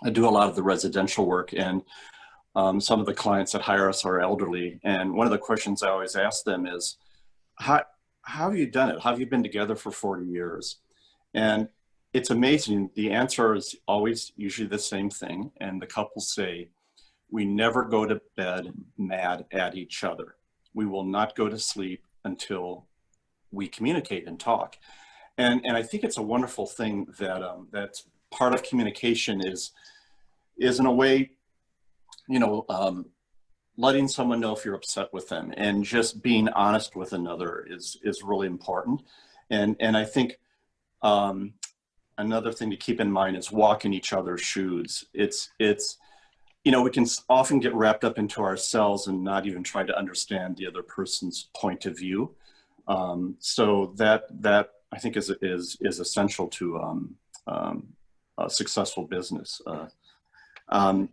I do a lot of the residential work, and some of the clients that hire us are elderly. And one of the questions I always ask them is, how have you done it? How have you been together for 40 years? And it's amazing. The answer is always usually the same thing. And the couples say, we never go to bed mad at each other. We will not go to sleep until we communicate and talk. And I think it's a wonderful thing that that's part of communication is in a way, you know, letting someone know if you're upset with them, and just being honest with another is really important. And I think another thing to keep in mind is walk in each other's shoes. It's you know, we can often get wrapped up into ourselves and not even try to understand the other person's point of view. So that I think is essential to a successful business. And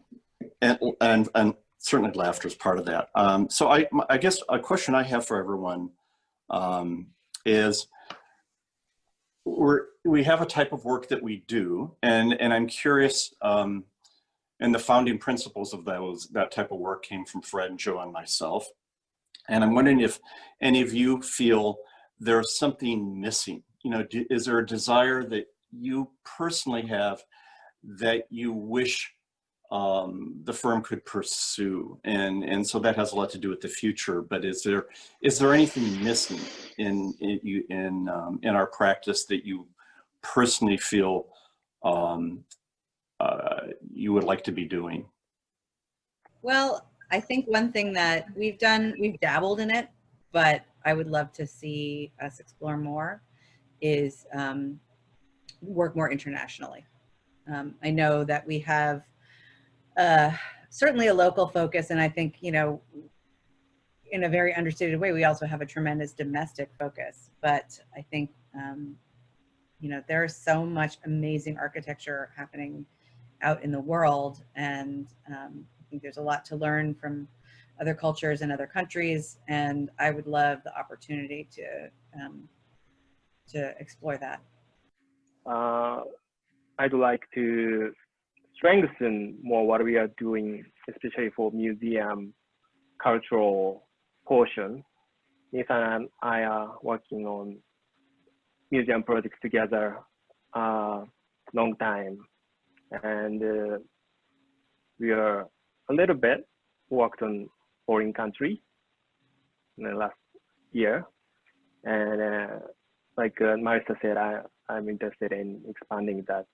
certainly laughter is part of that. So I guess a question I have for everyone is, we have a type of work that we do, and I'm curious, and the founding principles of that type of work came from Fred and Joe and myself. And I'm wondering if any of you feel there's something missing. You know, is there a desire that you personally have that you wish the firm could pursue? And so that has a lot to do with the future, but is there anything missing in our practice that you personally feel you would like to be doing? Well, I think one thing that we've dabbled in it, but I would love to see us explore more, is work more internationally. I know that we have certainly a local focus, and I think, you know, in a very understated way, we also have a tremendous domestic focus. But I think, you know, there's so much amazing architecture happening out in the world, and I think there's a lot to learn from other cultures and other countries, and I would love the opportunity to explore that. I'd like to strengthen more what we are doing, especially for museum cultural portion. Nathan and I are working on museum projects together long time, and we are a little bit worked on foreign country in the last year, and like Marisa said, I'm interested in expanding that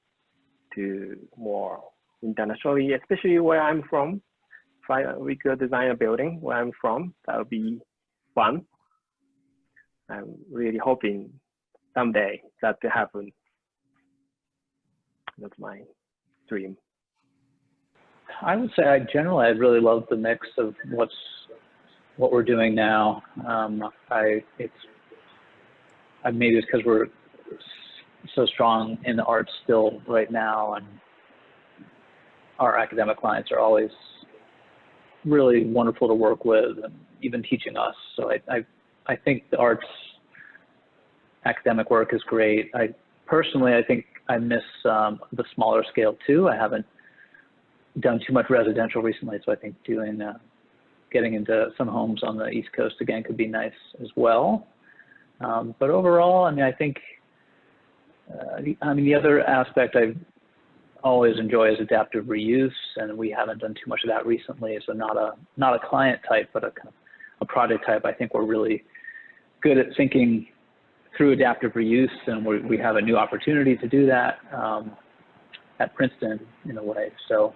to more internationally, especially where I'm from. If we could design a building where I'm from, that would be fun. I'm really hoping someday that to happen. That's my dream. I would say I really love the mix of what we're doing now. Maybe it's because we're so strong in the arts still right now, and our academic clients are always really wonderful to work with, and even teaching us. So I think the arts academic work is great. I think I miss the smaller scale too. I haven't done too much residential recently, so I think getting into some homes on the East Coast again could be nice as well. But overall, I mean, I think the other aspect I always enjoy is adaptive reuse, and we haven't done too much of that recently. So not a client type, but a project type. I think we're really good at thinking through adaptive reuse, and we have a new opportunity to do that at Princeton in a way. So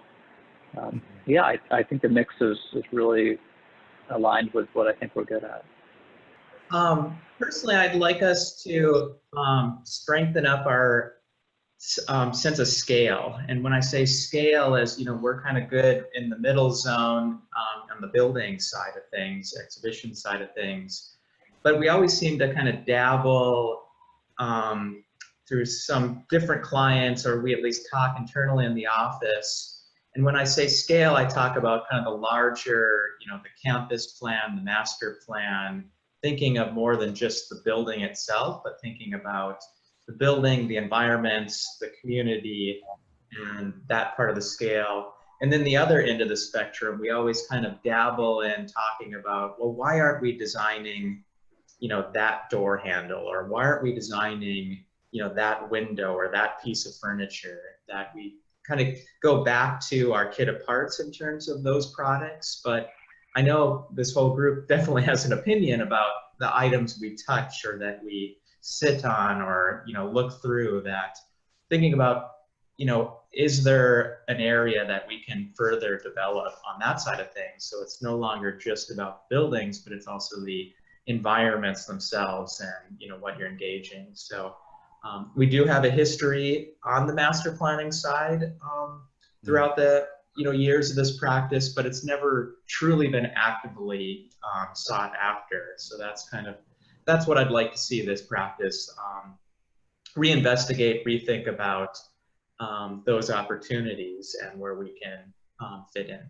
yeah, I think the mix is really aligned with what I think we're good at. Personally, I'd like us to strengthen up our sense of scale. And when I say scale, as you know, we're kind of good in the middle zone on the building side of things, exhibition side of things, but we always seem to kind of dabble through some different clients, or we at least talk internally in the office. And when I say scale, I talk about kind of the larger, you know, the campus plan, the master plan, thinking of more than just the building itself, but thinking about the building, the environments, the community, and that part of the scale. And then the other end of the spectrum, we always kind of dabble in talking about, well, why aren't we designing, you know, that door handle, or why aren't we designing, you know, that window or that piece of furniture? That we kind of go back to our kit of parts in terms of those products. But I know this whole group definitely has an opinion about the items we touch or that we sit on or, you know, look through, that thinking about, you know, is there an area that we can further develop on that side of things? So it's no longer just about buildings, but it's also the environments themselves and, you know, what you're engaging. So we do have a history on the master planning side throughout the, you know, years of this practice, but it's never truly been actively sought after. So that's kind of, that's what I'd like to see this practice reinvestigate, rethink about those opportunities and where we can fit in.